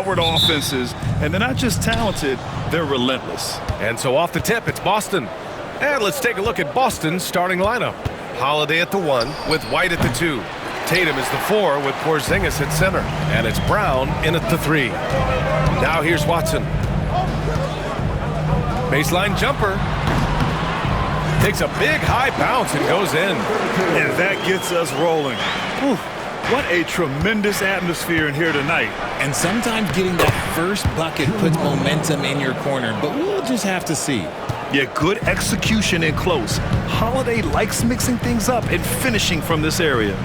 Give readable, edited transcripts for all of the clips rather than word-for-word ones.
high-powered offenses, and they're not just talented, they're relentless. And so off the tip, it's Boston. And let's take a look at Boston's starting lineup. Holiday at the 1 with White at the 2. Tatum is the 4 with Porzingis at center. And it's Brown in at the 3. Now here's Watson. Baseline jumper. Takes a big high bounce and goes in. And that gets us rolling. Whew. What a tremendous atmosphere in here tonight. And sometimes getting that first bucket puts momentum in your corner, but we'll just have to see. Yeah, good execution in close. Holiday likes mixing things up and finishing from this area.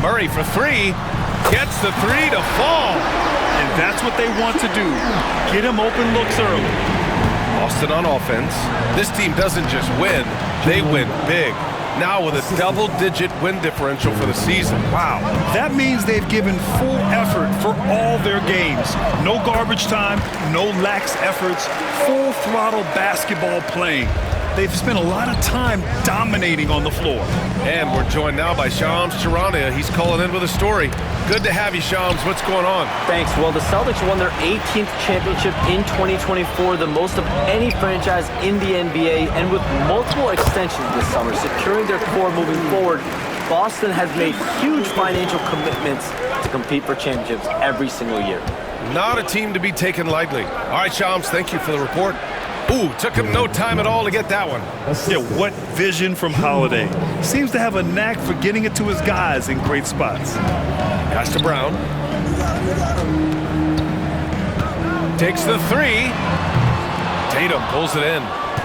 Murray for 3. Gets the 3 to fall. And that's what they want to do. Get him open looks early. Boston on offense. This team doesn't just win, they win big. Now with a double-digit win differential for the season. Wow. That means they've given full effort for all their games. No garbage time, no lax efforts, full throttle basketball playing. They've spent a lot of time dominating on the floor. And we're joined now by Shams Charania. He's calling in with a story. Good to have you, Shams. What's going on? Thanks. Well, the Celtics won their 18th championship in 2024, the most of any franchise in the NBA, and with multiple extensions this summer, securing their core moving forward. Boston has made huge financial commitments to compete for championships every single year. Not a team to be taken lightly. All right, Shams, thank you for the report. Ooh, took him no time at all to get that one. Yeah, what vision from Holiday. Seems to have a knack for getting it to his guys in great spots. Pass to Brown. Takes the 3. Tatum pulls it in.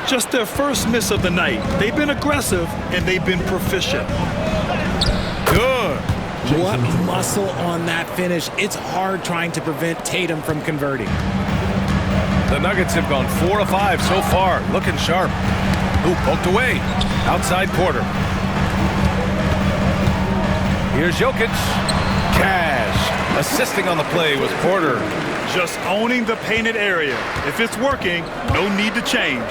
Just their first miss of the night. They've been aggressive, and they've been proficient. Good. What muscle on that finish. It's hard trying to prevent Tatum from converting. The Nuggets have gone 4 of 5 so far. Looking sharp. Ooh, poked away. Outside quarter. Here's Jokic. Cash. Assisting on the play was Porter. Just owning the painted area. If it's working, no need to change.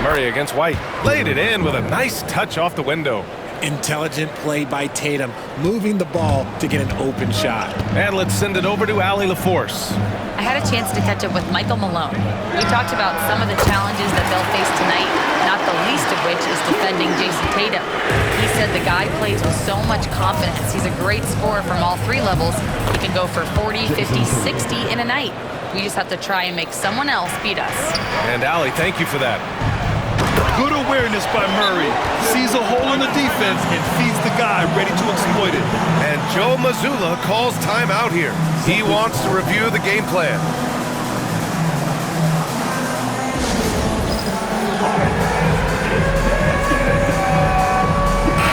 Murray against White. Laid it in with a nice touch off the window. Intelligent play by Tatum, moving the ball to get an open shot. And let's send it over to Allie LaForce. I had a chance to catch up with Michael Malone. We talked about some of the challenges that they'll face tonight, not the least of which is defending Jason Tatum. He said the guy plays with so much confidence. He's a great scorer from all 3 levels. He can go for 40, 50, 60 in a night. We just have to try and make someone else beat us. And Allie, thank you for that. Good awareness by Murray. Sees a hole in the defense and feeds the guy ready to exploit it. And Joe Mazzulla calls timeout here. He wants to review the game plan.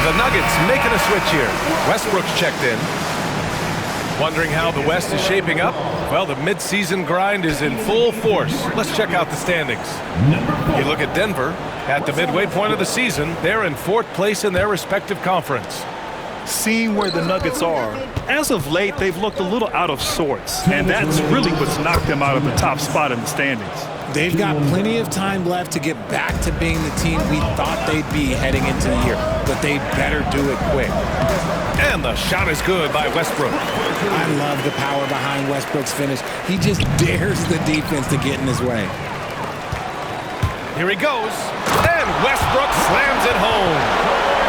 The Nuggets making a switch here. Westbrook's checked in. Wondering how the West is shaping up? Well, the midseason grind is in full force. Let's check out the standings. You look at Denver. At the midway point of the season, they're in 4th place in their respective conference. Seeing where the Nuggets are, as of late, they've looked a little out of sorts, and that's really what's knocked them out of the top spot in the standings. They've got plenty of time left to get back to being the team we thought they'd be heading into the year, but they better do it quick. And the shot is good by Westbrook. I love the power behind Westbrook's finish. He just dares the defense to get in his way. Here he goes, and Westbrook slams it home.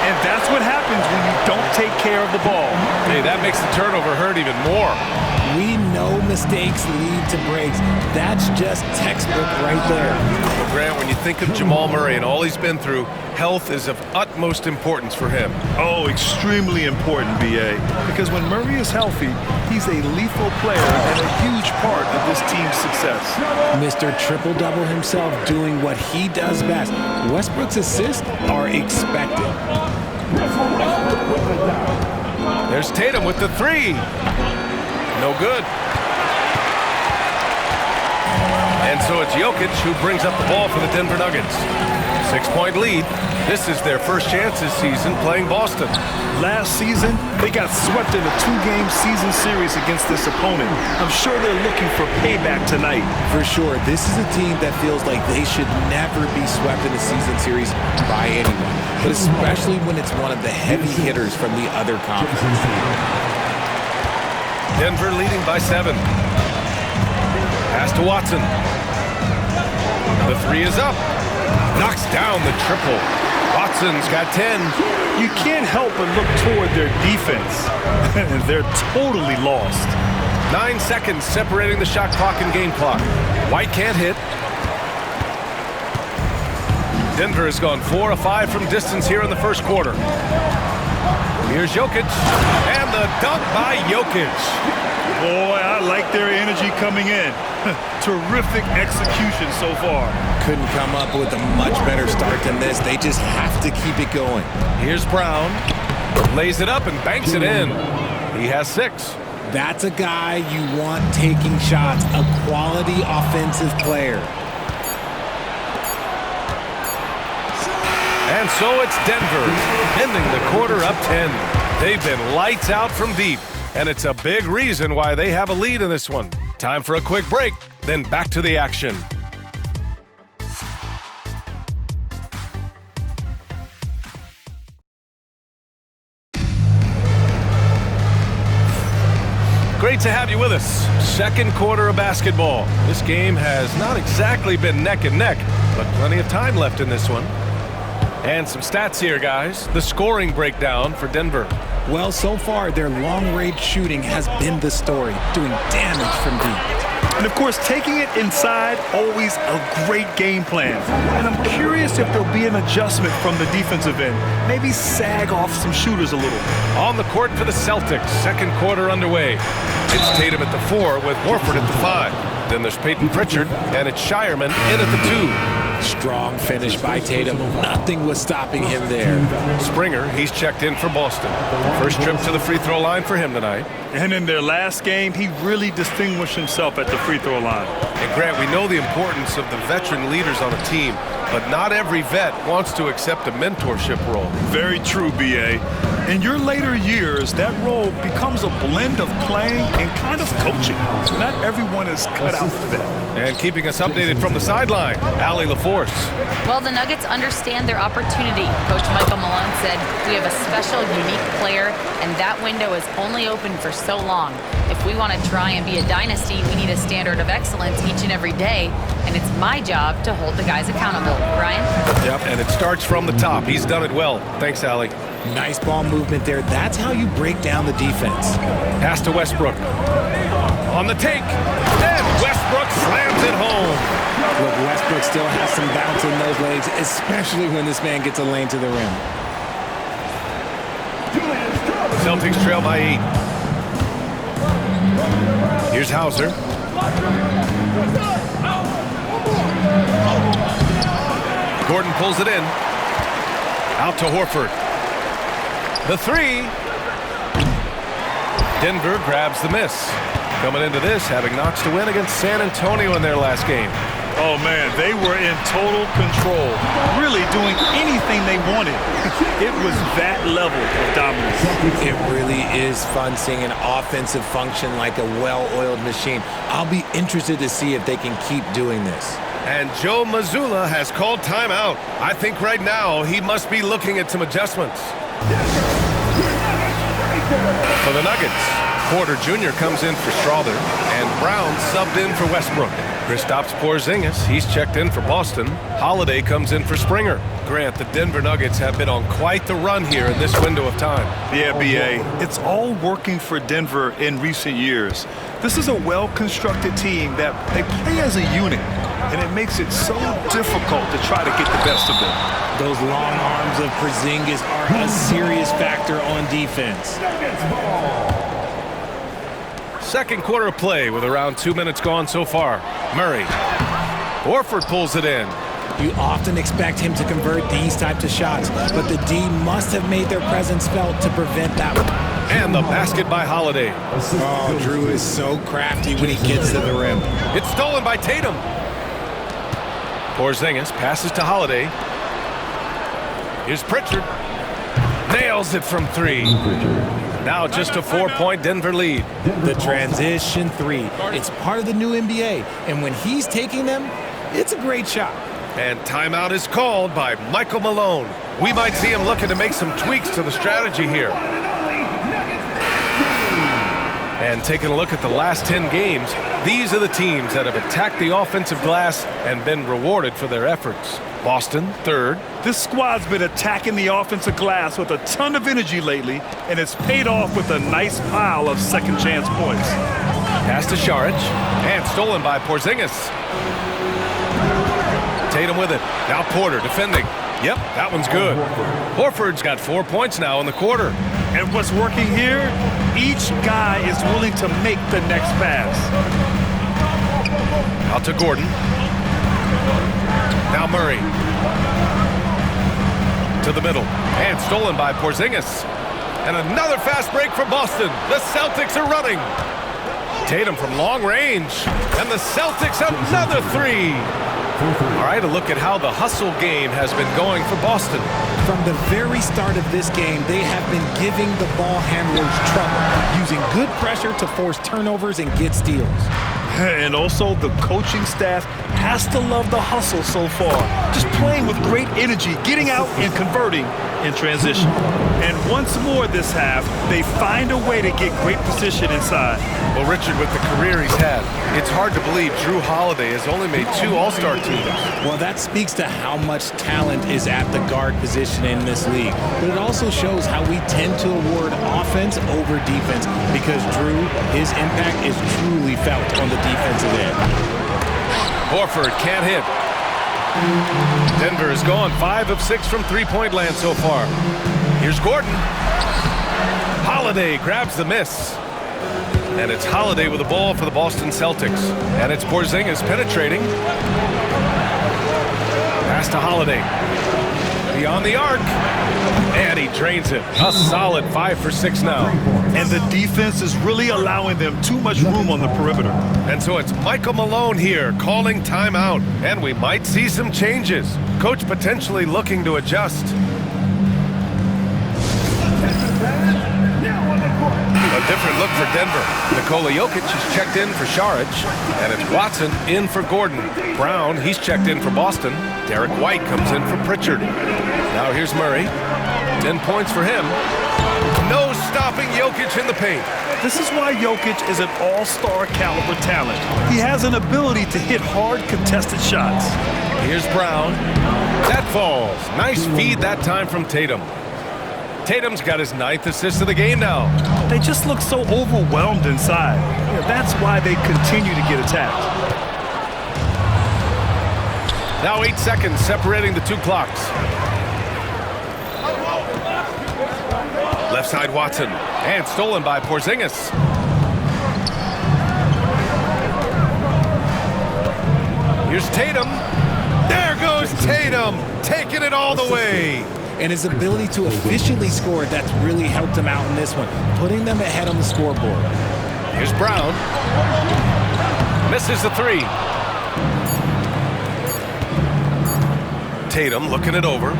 And that's what happens when you don't take care of the ball. Hey, that makes the turnover hurt even more. We know mistakes lead to breaks. That's just textbook right there. Well, Grant, when you think of Jamal Murray and all he's been through, health is of utmost importance for him. Oh, extremely important, B.A. Because when Murray is healthy, he's a lethal player and a huge part of this team's success. Mr. Triple-Double himself doing what he does best. Westbrook's assists are expected. There's Tatum with the 3. No good. And so it's Jokic who brings up the ball for the Denver Nuggets. 6-point lead. This is their first chance this season playing Boston. Last season, they got swept in a 2-game season series against this opponent. I'm sure they're looking for payback tonight. For sure, this is a team that feels like they should never be swept in a season series by anyone, but especially when it's one of the heavy hitters from the other conference. Denver leading by 7. Pass to Watson. The 3 is up. Knocks down the triple. Watson's got 10. You can't help but look toward their defense. They're totally lost. 9 seconds separating the shot clock and game clock. White can't hit. Denver has gone 4 of 5 from distance here in the first quarter. Here's Jokic. And the dunk by Jokic. Boy, I like their energy coming in. Terrific execution so far. Couldn't come up with a much better start than this. They just have to keep it going. Here's Brown. Lays it up and banks it in. He has 6. That's a guy you want taking shots, a quality offensive player. And so it's Denver, ending the quarter up 10. They've been lights out from deep, and it's a big reason why they have a lead in this one. Time for a quick break, then back to the action. Great to have you with us. Second quarter of basketball. This game has not exactly been neck and neck, but plenty of time left in this one. And some stats here, guys. The scoring breakdown for Denver. Well, so far, their long-range shooting has been the story, doing damage from deep. And, of course, taking it inside, always a great game plan. And I'm curious if there'll be an adjustment from the defensive end. Maybe sag off some shooters a little. On the court for the Celtics, second quarter underway. It's Tatum at the 4 with Horford at the 5. Then there's Peyton Pritchard, and it's Shireman in at the 2. Strong finish by Tatum. Nothing was stopping him there. Springer, he's checked in for Boston. First trip to the free throw line for him tonight. And in their last game, he really distinguished himself at the free throw line. And Grant, we know the importance of the veteran leaders on a team, but not every vet wants to accept a mentorship role. Very true, B.A. In your later years, that role becomes a blend of playing and kind of coaching. Not everyone is cut out for that. And keeping us updated from the sideline, Allie LaForce. Well, the Nuggets understand their opportunity. Coach Michael Malone said, "We have a special, unique player, and that window is only open for so long. If we want to try and be a dynasty, we need a standard of excellence each and every day, and it's my job to hold the guys accountable." Brian? Yep, and it starts from the top. He's done it well. Thanks, Allie. Nice ball movement there. That's how you break down the defense. Pass to Westbrook. On the take. And Westbrook slams it home. Look, Westbrook still has some bounce in those legs, especially when this man gets a lane to the rim. Celtics trail by 8. Here's Hauser. Gordon pulls it in. Out to Horford. The 3. Denver grabs the miss. Coming into this, having knocks to win against San Antonio in their last game. Oh, man, they were in total control, really doing anything they wanted. It was that level of dominance. It really is fun seeing an offensive function like a well-oiled machine. I'll be interested to see if they can keep doing this. And Joe Mazzulla has called timeout. I think right now he must be looking at some adjustments. For the Nuggets, Porter Jr. comes in for Strother, and Brown subbed in for Westbrook. Kristaps Porzingis, he's checked in for Boston. Holiday comes in for Springer. Grant, the Denver Nuggets have been on quite the run here in this window of time. Yeah, B.A., it's all working for Denver in recent years. This is a well-constructed team that they play as a unit, and it makes it so difficult to try to get the best of them. Those long arms of Porzingis are a serious factor on defense. Second quarter of play with around 2 minutes gone so far. Murray. Horford pulls it in. You often expect him to convert these types of shots, but the D must have made their presence felt to prevent that. And the basket by Holiday. Oh, Drew is so crafty when he gets to the rim. It's stolen by Tatum. Porzingis passes to Holiday. Here's Pritchard. Nails it from 3. Now just a 4-point Denver lead. The transition 3. It's part of the new NBA, and when he's taking them, it's a great shot. And timeout is called by Michael Malone. We might see him looking to make some tweaks to the strategy here. And taking a look at the last 10 games, these are the teams that have attacked the offensive glass and been rewarded for their efforts. Boston, 3rd. This squad's been attacking the offensive glass with a ton of energy lately, and it's paid off with a nice pile of second chance points. Pass to Saric, and stolen by Porzingis. Tatum with it. Now Porter defending. Yep, that one's good. Horford's got 4 points now in the quarter. And what's working here? Each guy is willing to make the next pass. Out to Gordon. Now Murray. To the middle. And stolen by Porzingis. And another fast break for Boston. The Celtics are running. Tatum from long range. And the Celtics another 3. All right, a look at how the hustle game has been going for Boston. From the very start of this game, they have been giving the ball handlers trouble, using good pressure to force turnovers and get steals. And also, the coaching staff has to love the hustle so far. Just playing with great energy, getting out and converting in transition. And once more this half, they find a way to get great position inside. Well, Richard, with the career he's had, it's hard to believe Drew Holiday has only made 2 All-Star teams. Well, that speaks to how much talent is at the guard position in this league. But it also shows how we tend to award offense over defense, because Drew, his impact is truly felt on the defensive end. Horford can't hit. Denver has gone 5 of 6 from three-point land so far. Here's Gordon. Holiday grabs the miss. And it's Holiday with the ball for the Boston Celtics. And it's Porzingis penetrating. Pass to Holiday. Beyond the arc. And he drains it. A solid 5 for 6 now. And the defense is really allowing them too much room on the perimeter. And so it's Michael Malone here calling timeout. And we might see some changes. Coach potentially looking to adjust. A different look for Denver. Nikola Jokic is checked in for Saric. And it's Watson in for Gordon. Brown, he's checked in for Boston. Derek White comes in for Pritchard. Now here's Murray. 10 points for him. No stopping Jokic in the paint. This is why Jokic is an all-star caliber talent. He has an ability to hit hard contested shots. Here's Brown. That falls. Nice feed that time from Tatum. Tatum's got his 9th assist of the game now. They just look so overwhelmed inside. That's why they continue to get attacked. Now 8 seconds separating the 2 clocks. Left side Watson. And stolen by Porzingis. Here's Tatum. There goes Tatum. Taking it all the way. And his ability to efficiently score, that's really helped him out in this one, putting them ahead on the scoreboard. Here's Brown. Misses the 3. Tatum looking it over.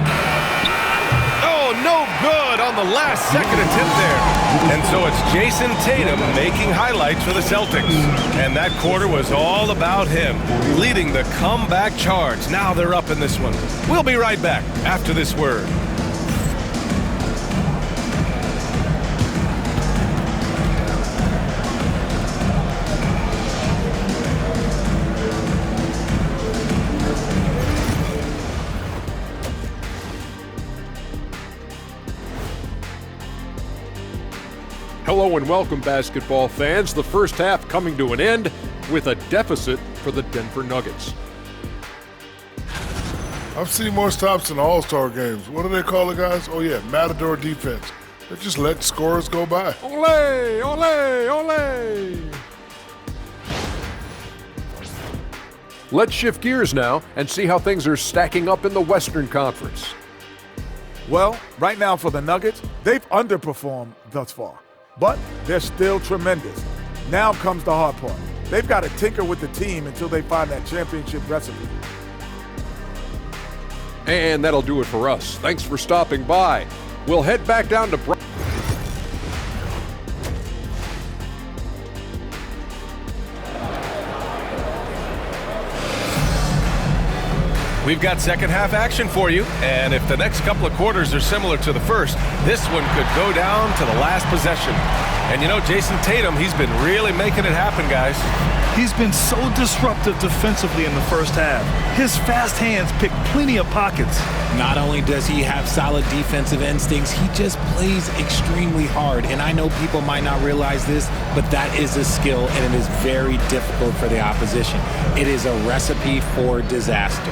Oh, no good on the last second attempt there. And so it's Jason Tatum making highlights for the Celtics. And that quarter was all about him, leading the comeback charge. Now they're up in this one. We'll be right back after this word. Hello and welcome, basketball fans. The first half coming to an end with a deficit for the Denver Nuggets. I've seen more stops in All-Star games. What do they call it, guys? Oh, yeah, Matador defense. They just let scorers go by. Ole, ole, ole! Let's shift gears now and see how things are stacking up in the Western Conference. Well, right now for the Nuggets, they've underperformed thus far, but they're still tremendous. Now comes the hard part. They've got to tinker with the team until they find that championship recipe. And that'll do it for us. Thanks for stopping by. We'll head back down to We've got second half action for you, and if the next couple of quarters are similar to the first, this one could go down to the last possession. And you know, Jason Tatum, he's been really making it happen, guys. He's been so disruptive defensively in the first half. His fast hands pick plenty of pockets. Not only does he have solid defensive instincts, he just plays extremely hard. And I know people might not realize this, but that is a skill, and it is very difficult for the opposition. It is a recipe for disaster.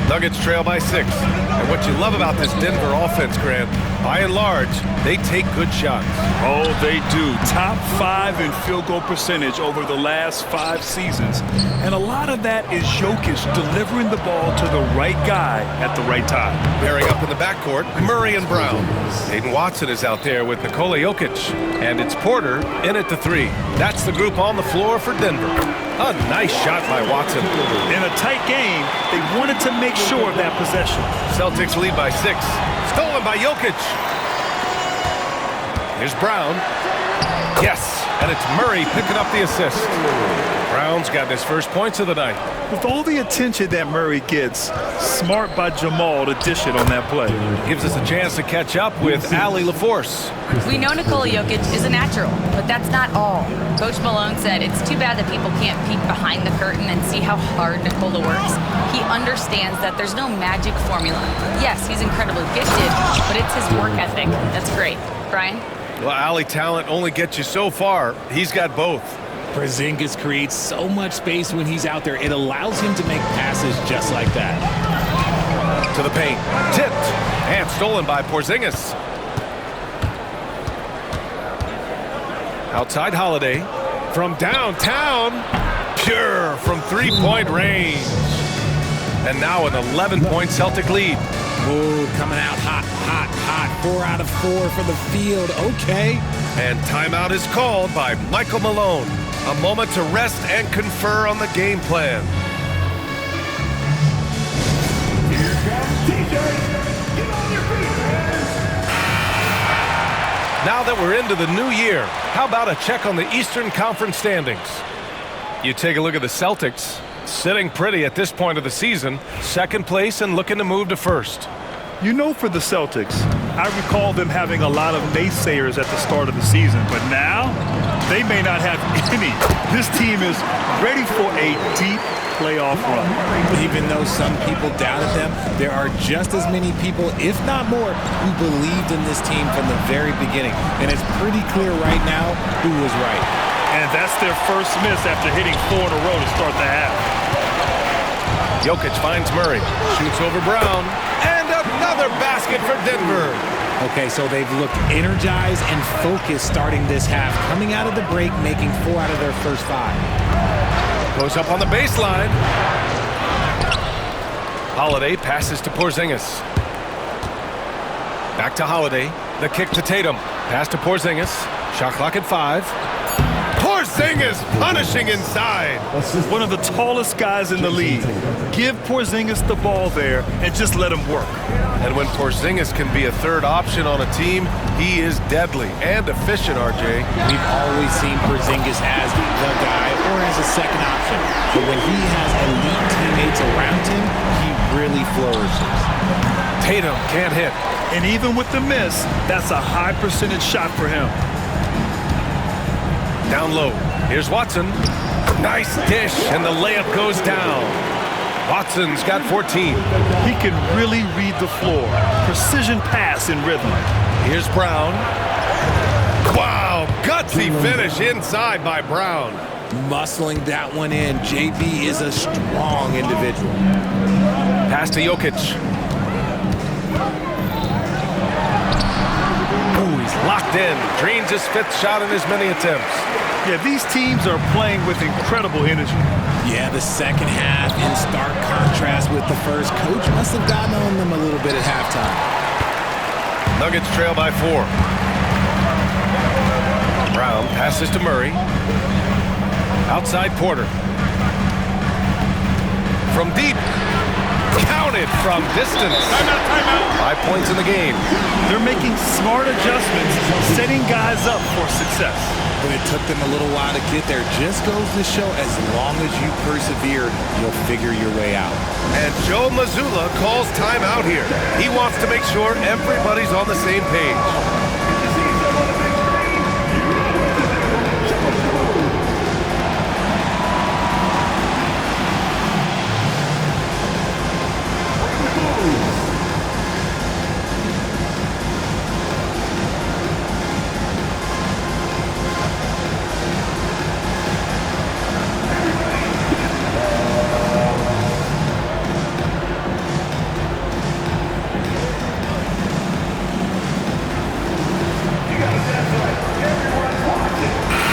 Nuggets trail by 6. And what you love about this Denver offense, Grant, by and large, they take good shots. Oh, they do. Top 5 in field goal percentage over the last 5 seasons. And a lot of that is Jokic delivering the ball to the right guy at the right time. Pairing up in the backcourt, Murray and Brown. Aiden Watson is out there with Nikola Jokic. And it's Porter in at the 3. That's the group on the floor for Denver. A nice shot by Watson. In a tight game, they wanted to make sure of that possession. Celtics lead by 6. Stolen by Jokic. Here's Brown. Yes, and it's Murray picking up the assist. Brown's gotten his first points of the night. With all the attention that Murray gets, smart by Jamal to dish it on that play. Gives us a chance to catch up with Allie LaForce. We know Nikola Jokic is a natural, but that's not all. Coach Malone said it's too bad that people can't peek behind the curtain and see how hard Nikola works. He understands that there's no magic formula. Yes, he's incredibly gifted, but it's his work ethic that's great. Brian? Well, Allie talent only gets you so far. He's got both. Porzingis creates so much space when he's out there. It allows him to make passes just like that. To the paint. Tipped. And stolen by Porzingis. Outside Holiday. From downtown. Pure from three-point range. And now an 11-point Celtic lead. Ooh, coming out hot, hot, hot. 4 out of 4 for the field. Okay. And timeout is called by Michael Malone. A moment to rest and confer on the game plan. Here comes TJ. Get on your feet, man. Now that we're into the new year, how about a check on the Eastern Conference standings? You take a look at the Celtics, sitting pretty at this point of the season, second place and looking to move to first. You know, for the Celtics, I recall them having a lot of naysayers at the start of the season, but now they may not have any. This team is ready for a deep playoff run. Even though some people doubted them, there are just as many people, if not more, who believed in this team from the very beginning. And it's pretty clear right now who was right. And that's their first miss after hitting 4 in a row to start the half. Jokic finds Murray, shoots over Brown, and another basket for Denver. Okay, so they've looked energized and focused starting this half, coming out of the break, making 4 out of their first 5. Goes up on the baseline. Holiday passes to Porzingis. Back to Holiday. The kick to Tatum. Pass to Porzingis. Shot clock at 5. Porzingis punishing inside. One of the tallest guys in the league. Give Porzingis the ball there and just let him work. And when Porzingis can be a third option on a team, he is deadly and efficient, RJ. We've always seen Porzingis as the guy or as a second option. But when he has elite teammates around him, he really flourishes. Tatum can't hit. And even with the miss, that's a high percentage shot for him. Down low. Here's Watson. Nice dish, and the layup goes down. Watson's got 14. He can really read the floor. Precision pass in rhythm. Here's Brown. Wow, gutsy finish inside by Brown. Muscling that one in. JB is a strong individual. Pass to Jokic. Ooh, he's locked in. Drains his 5th shot in as many attempts. Yeah, these teams are playing with incredible energy. Yeah, the second half in stark contrast with the first. Coach must have gotten on them a little bit at halftime. Nuggets trail by 4. Brown passes to Murray. Outside Porter. from deep. Counted from distance. Timeout. 5 points in the game. They're making smart adjustments, setting guys up for success. But it took them a little while to get there. Just goes to show as long as you persevere, you'll figure your way out. And Joe Mazzulla calls timeout here. He wants to make sure everybody's on the same page.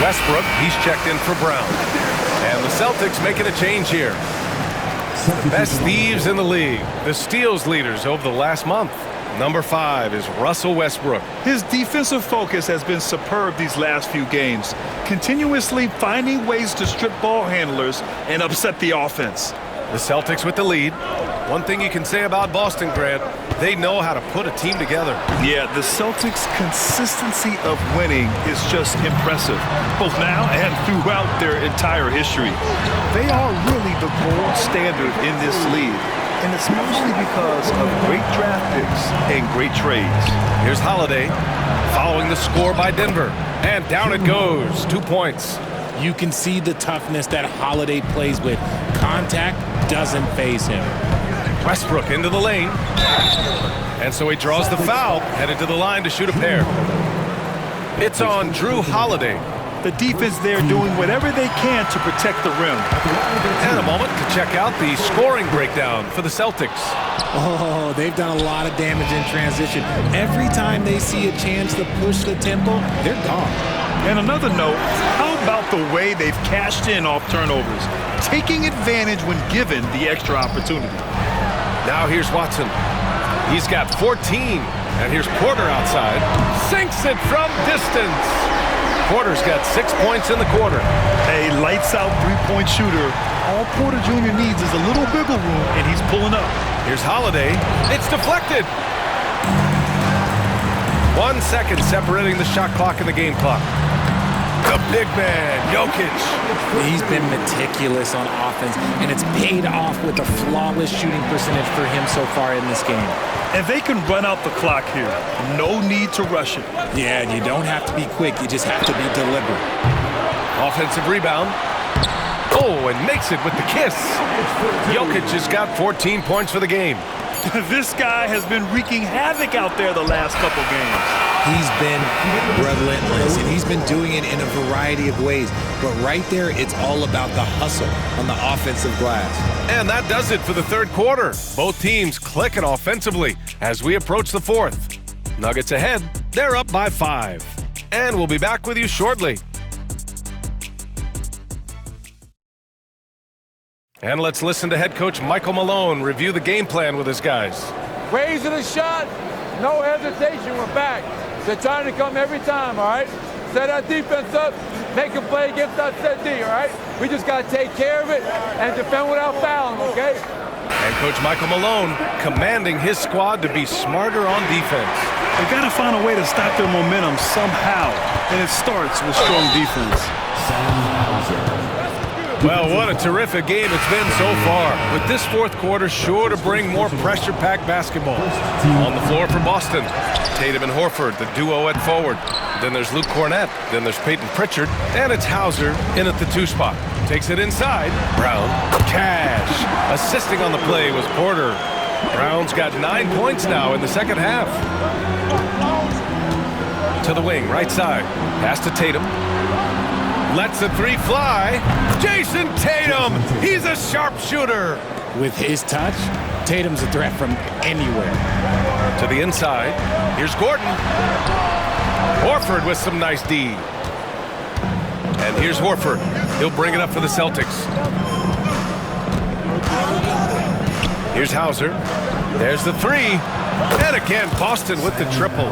Westbrook, he's checked in for Brown. And the Celtics making a change here. The best thieves in the league, the steals leaders over the last month. Number 5 is Russell Westbrook. His defensive focus has been superb these last few games, continuously finding ways to strip ball handlers and upset the offense. The Celtics with the lead. One thing you can say about Boston, Grant, they know how to put a team together. Yeah, the Celtics' consistency of winning is just impressive, both now and throughout their entire history. They are really the gold standard in this league, and it's mostly because of great draft picks and great trades. Here's Holiday following the score by Denver. And down it goes. 2 points. You can see the toughness that Holiday plays with. Contact doesn't faze him. Westbrook into the lane. And so he draws the foul, headed to the line to shoot a pair. It's on Drew Holiday. The defense there doing whatever they can to protect the rim. And a moment to check out the scoring breakdown for the Celtics. Oh, they've done a lot of damage in transition. Every time they see a chance to push the tempo, they're gone. And another note, how about the way they've cashed in off turnovers, taking advantage when given the extra opportunity. Now here's Watson. He's got 14. And here's Porter outside. Sinks it from distance. Porter's got 6 points in the quarter. A lights-out three-point shooter. All Porter Jr. needs is a little wiggle room, and he's pulling up. Here's Holiday. It's deflected. 1 second separating the shot clock and the game clock. The big man, Jokic. He's been meticulous on offense, and it's paid off with a flawless shooting percentage for him so far in this game. And they can run out the clock here. No need to rush it. Yeah, and you don't have to be quick. You just have to be deliberate. Offensive rebound. Oh, and makes it with the kiss. Jokic has got 14 points for the game. This guy has been wreaking havoc out there the last couple games. He's been relentless, and he's been doing it in a variety of ways. But right there, it's all about the hustle on the offensive glass. And that does it for the third quarter. Both teams clicking offensively as we approach the fourth. Nuggets ahead. They're up by 5. And we'll be back with you shortly. And let's listen to head coach Michael Malone review the game plan with his guys. Raising the shot, no hesitation, we're back. They're trying to come every time, all right? Set our defense up, make a play against our set D, all right? We just got to take care of it and defend without fouling, okay? And Coach Michael Malone commanding his squad to be smarter on defense. They've got to find a way to stop their momentum somehow, and it starts with strong defense. Well, what a terrific game it's been so far, with this fourth quarter sure to bring more pressure-packed basketball. On the floor for Boston, Tatum and Horford, the duo at forward. Then there's Luke Cornett, then there's Peyton Pritchard, and it's Hauser in at the 2 spot. Takes it inside, Brown, Cash. Assisting on the play was Porter. Brown's got 9 points now in the second half. To the wing, right side, pass to Tatum. Lets the 3 fly. Jason Tatum, he's a sharpshooter. With his touch, Tatum's a threat from anywhere. To the inside, here's Gordon. Horford with some nice D. And here's Horford. He'll bring it up for the Celtics. Here's Hauser. There's the 3. And again, Boston with the triple.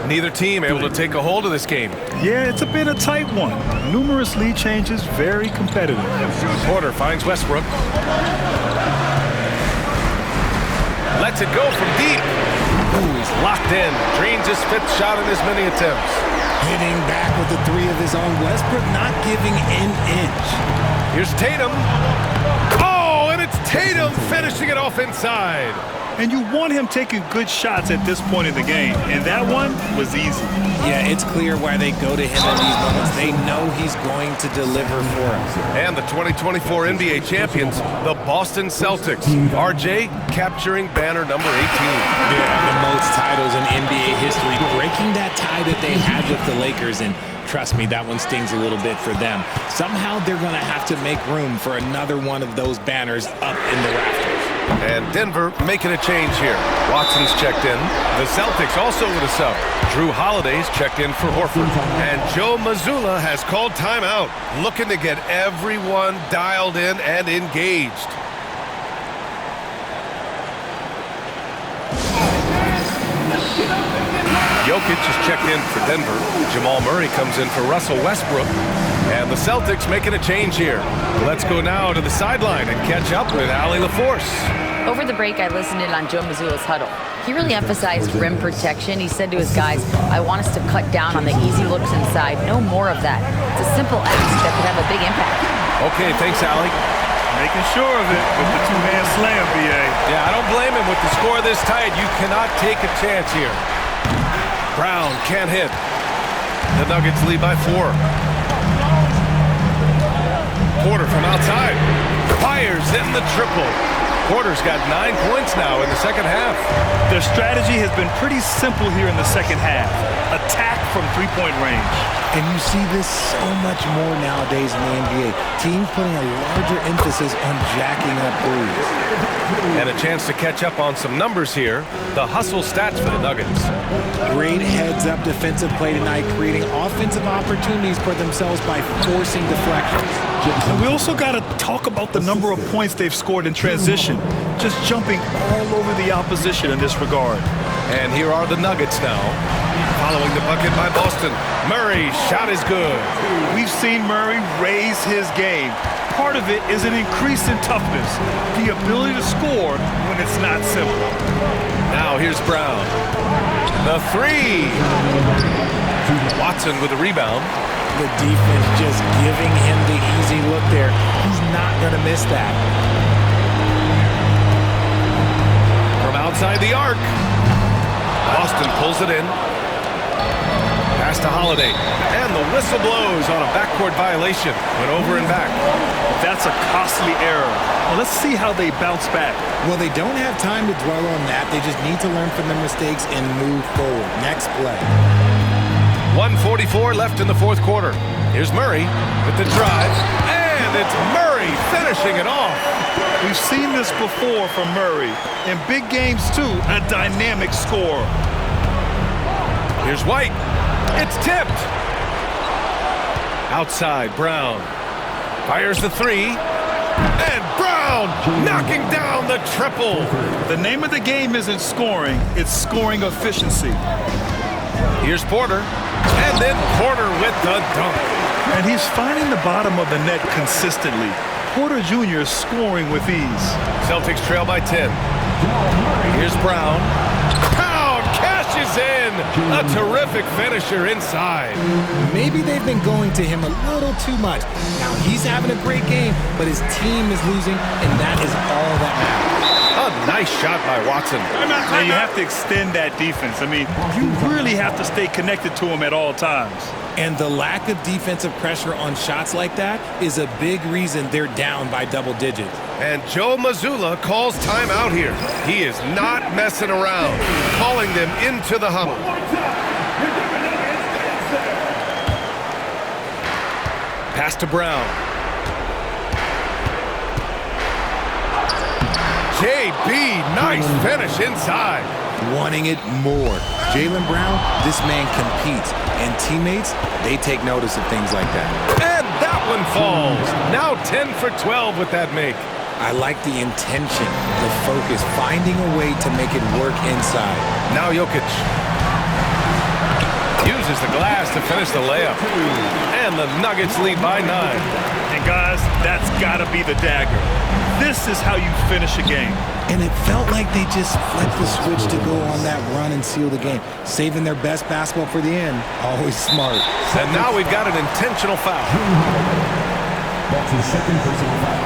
Neither team able to take a hold of this game. Yeah, it's a bit a tight one. Numerous lead changes, very competitive. Porter finds Westbrook. Lets it go from deep. Ooh, he's locked in. Drains his 5th shot in as many attempts. Hitting back with the 3 of his own. Westbrook not giving an inch. Here's Tatum. Oh, and it's Tatum finishing it off inside. And you want him taking good shots at this point in the game. And that one was easy. Yeah, it's clear why they go to him in these moments. They know he's going to deliver for them. And the 2024 NBA champions, the Boston Celtics. RJ capturing banner number 18. Yeah, the most titles in NBA history, breaking that tie that they had with the Lakers. And trust me, that one stings a little bit for them. Somehow they're going to have to make room for another one of those banners up in the rafters. And Denver making a change here. Watson's checked in. The Celtics also with a sub. Drew Holiday's checked in for Horford. And Joe Mazzulla has called timeout, looking to get everyone dialed in and engaged. Jokic is checked in for Denver. Jamal Murray comes in for Russell Westbrook. And the Celtics making a change here. Let's go now to the sideline and catch up with Allie LaForce. Over the break, I listened in on Joe Mazzulla's huddle. He really emphasized rim protection. He said to his guys, I want us to cut down on the easy looks inside. No more of that. It's a simple ask that could have a big impact. Okay, thanks, Allie. Making sure of it with the 2-man slam, B.A. Yeah, I don't blame him. With the score this tight, you cannot take a chance here. Brown can't hit. The Nuggets lead by 4. Porter from outside. Fires in the triple. Porter's got 9 points now in the second half. Their strategy has been pretty simple here in the second half. Attack from 3-point range. And you see this so much more nowadays in the NBA. Teams putting a larger emphasis on jacking up threes. And a chance to catch up on some numbers here. The hustle stats for the Nuggets. Great heads-up defensive play tonight, creating offensive opportunities for themselves by forcing deflections. And we also got to talk about the number of points they've scored in transition. Just jumping all over the opposition in this regard. And here are the Nuggets now. Following the bucket by Boston. Murray, shot is good. We've seen Murray raise his game. Part of it is an increase in toughness, the ability to score when it's not simple. Now here's Brown. The 3. Watson with the rebound. The defense just giving him the easy look there. He's not going to miss that. From outside the arc. Boston pulls it in. Pass to Holiday. And the whistle blows on a backcourt violation. Went over and back. That's a costly error. Well, let's see how they bounce back. Well, they don't have time to dwell on that. They just need to learn from their mistakes and move forward. Next play. 1:44 left in the fourth quarter. Here's Murray with the drive. And it's Murray finishing it off. We've seen this before from Murray. In big games, too, a dynamic scorer. Here's White. It's tipped. Outside, Brown. Fires the 3. And Brown knocking down the triple. The name of the game isn't scoring, it's scoring efficiency. Here's Porter. And then Porter with the dunk. And he's finding the bottom of the net consistently. Porter Jr. scoring with ease. Celtics trail by 10. Here's Brown. Pound cashes in. A terrific finisher inside. Maybe they've been going to him a little too much. Now he's having a great game, but his team is losing, and that is all that matters. A nice shot by Watson. Now you have to extend that defense. I mean, you really have to stay connected to him at all times. And the lack of defensive pressure on shots like that is a big reason they're down by double digits. And Joe Mazzulla calls timeout here. He is not messing around, calling them into the huddle. Pass to Brown. JB, nice finish inside. Wanting it more. Jaylen Brown, this man competes. And teammates, they take notice of things like that. And that one falls. Now 10 for 12 with that make. I like the intention, the focus, finding a way to make it work inside. Now Jokic uses the glass to finish the layup. And the Nuggets lead by 9. And guys, that's got to be the dagger. This is how you finish a game. And it felt like they just flipped the switch to go on that run and seal the game. Saving their best basketball for the end. Always smart. And now we've got an intentional foul. That's his second personal foul.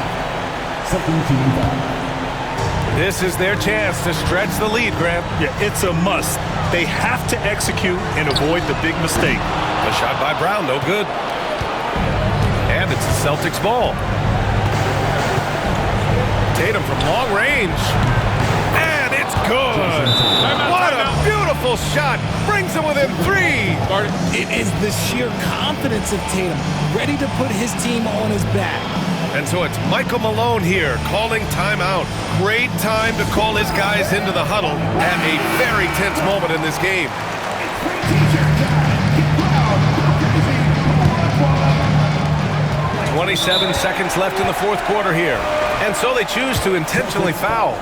Second team foul. This is their chance to stretch the lead, Grant. Yeah, it's a must. They have to execute and avoid the big mistake. A shot by Brown, no good. And it's the Celtics ball. Tatum from long range. And it's good. What a beautiful shot. Brings them within 3. It is the sheer confidence of Tatum, ready to put his team on his back. And so it's Michael Malone here calling timeout. Great time to call his guys into the huddle at a very tense moment in this game. 27 seconds left in the fourth quarter here. And so they choose to intentionally foul.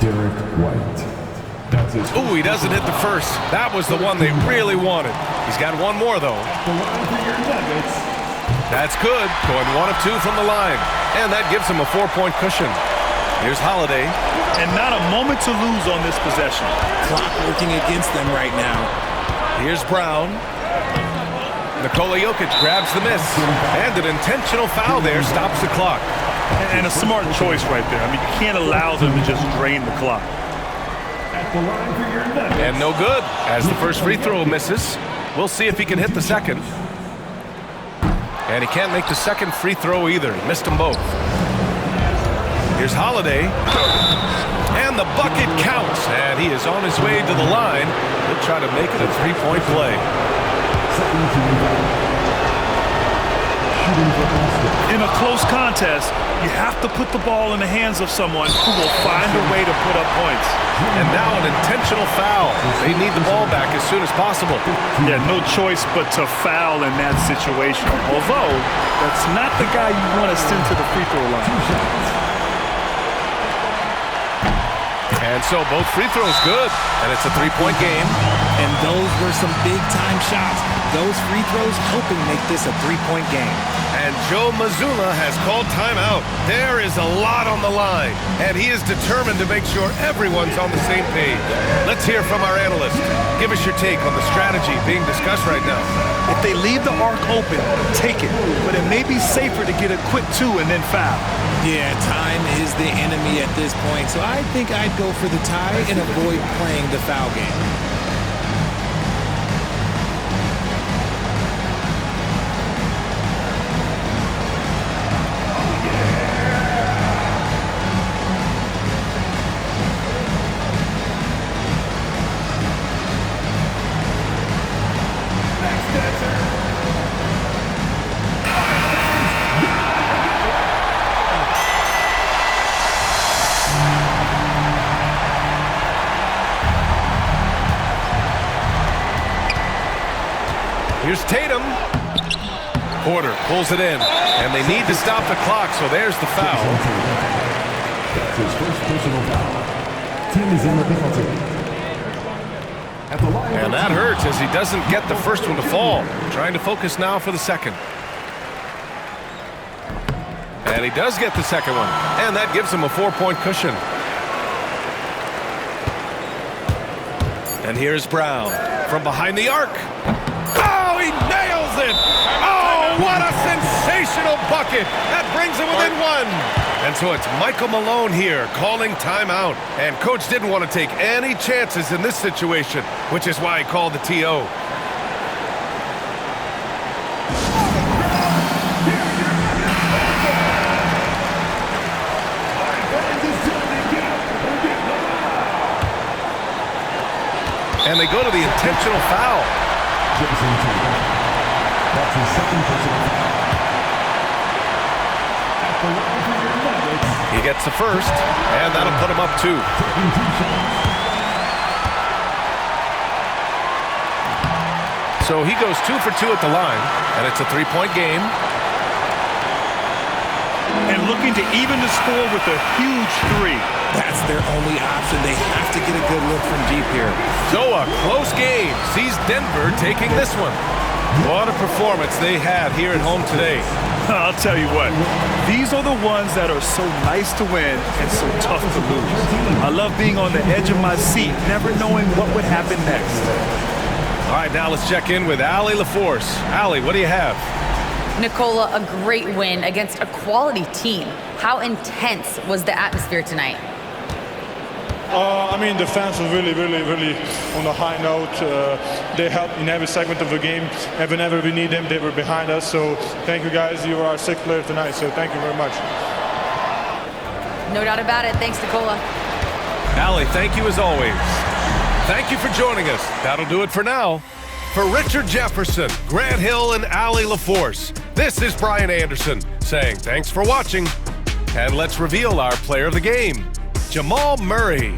Derek White. That's his. Ooh, he doesn't hit the first. That was the one they really wanted. He's got one more, though. The line for your Nuggets. That's good. Going 1 of 2 from the line. And that gives him a 4-point cushion. Here's Holiday. And not a moment to lose on this possession. Clock working against them right now. Here's Brown. Nikola Jokic grabs the miss. And an intentional foul there stops the clock. And a smart choice right there. I mean, you can't allow them to just drain the clock. At the line for your Nuggets. And no good. As the first free throw misses, we'll see if he can hit the second. And he can't make the second free throw either. He missed them both. Here's Holiday. And the bucket counts. And he is on his way to the line. He'll try to make it a 3-point play. Second team foul. Shooting for Boston. In a close contest, you have to put the ball in the hands of someone who will find a way to put up points. And now an intentional foul. They need the ball back as soon as possible. Yeah, no choice but to foul in that situation. Although, that's not the guy you want to send to the free throw line. And so both free throws good. And it's a 3-point game. And those were some big-time shots. Those free throws helping make this a 3-point game. And Joe Mazzulla has called timeout. There is a lot on the line, and he is determined to make sure everyone's on the same page. Let's hear from our analyst. Give us your take on the strategy being discussed right now. If they leave the arc open, take it. But it may be safer to get a quick 2 and then foul. Yeah, time is the enemy at this point, so I think I'd go for the tie and avoid playing the foul game. Here's Tatum. Porter pulls it in, and they need to stop the clock, so there's the foul. That's his first personal foul. Team is in the penalty. At the line. And that hurts as he doesn't get the first one to fall. Trying to focus now for the second. And he does get the second one, and that gives him a 4-point cushion. And here's Brown from behind the arc. Oh, he nails it! Oh, what a sensational bucket! That brings him within 1. And so it's Michael Malone here calling timeout. And coach didn't want to take any chances in this situation, which is why he called the TO. And they go to the intentional foul. That's his second personal foul. At the line for your Nuggets. He gets the first, and that'll put him up 2. Taking 2 shots. So he goes 2 for 2 at the line, and it's a 3-point game. And looking to even the score with a huge 3. That's their only option. They have to get a good look from deep here. So a close game sees Denver taking this one. What a performance they had here at home today. I'll tell you what, these are the ones that are so nice to win and so tough to lose. I love being on the edge of my seat, never knowing what would happen next. All right, now let's check in with Allie LaForce. Allie, what do you have? Nicola, a great win against a quality team. How intense was the atmosphere tonight? I mean, the fans were really on a high note. They helped in every segment of the game. And whenever we need them, they were behind us. So thank you guys. You were our sixth player tonight. So thank you very much. No doubt about it. Thanks, Nicola. Allie, thank you as always. Thank you for joining us. That'll do it for now. For Richard Jefferson, Grant Hill, and Allie LaForce, this is Brian Anderson saying thanks for watching. And let's reveal our player of the game, Jamal Murray.